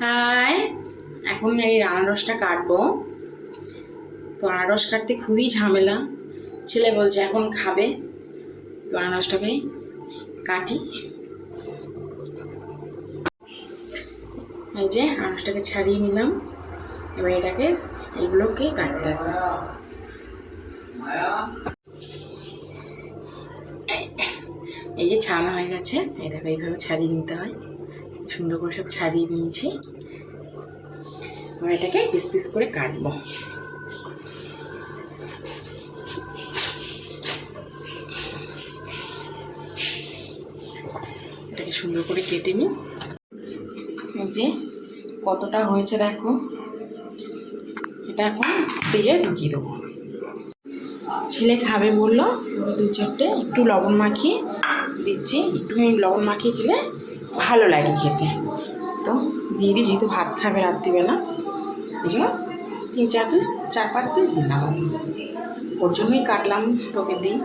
High, এখন এই আনারসটা কাটবো। তো আনারস কাটতে খুবই ঝামেলা। ছেলে বলছে এখন খাবে, তো আনারসটাকে কাটি। এই যে আনারসটাকে ছাড়িয়ে নিলাম, এবার এটাকে এইগুলোকে কাটতে হবে। এই যে ছাড়ানো হয়ে গেছে, এটাকে এইভাবে ছাড়িয়ে নিতে হয়। সুন্দর করে সব ছাড়িয়ে নিয়েছি, এবার এটাকে পিস পিস করে কাটবো। এটাকে সুন্দর করে কেটে নিই। এই যে কতটা হয়েছে দেখো, এটা এখন ফ্রিজে ঢুকিয়ে দেবো। ছেলে খাবে বললো, দু চারটে একটু লবণ মাখিয়ে দিচ্ছি। একটুখানি লবণ মাখিয়ে খেলে ভালো লাগে খেতে, তো দিয়ে দিই। যেহেতু ভাত খাবে রাত্রিবেলা, এই জন্য 4-5 পিস দিলাম। ওর জন্যই কাটলাম, তোকে দিই।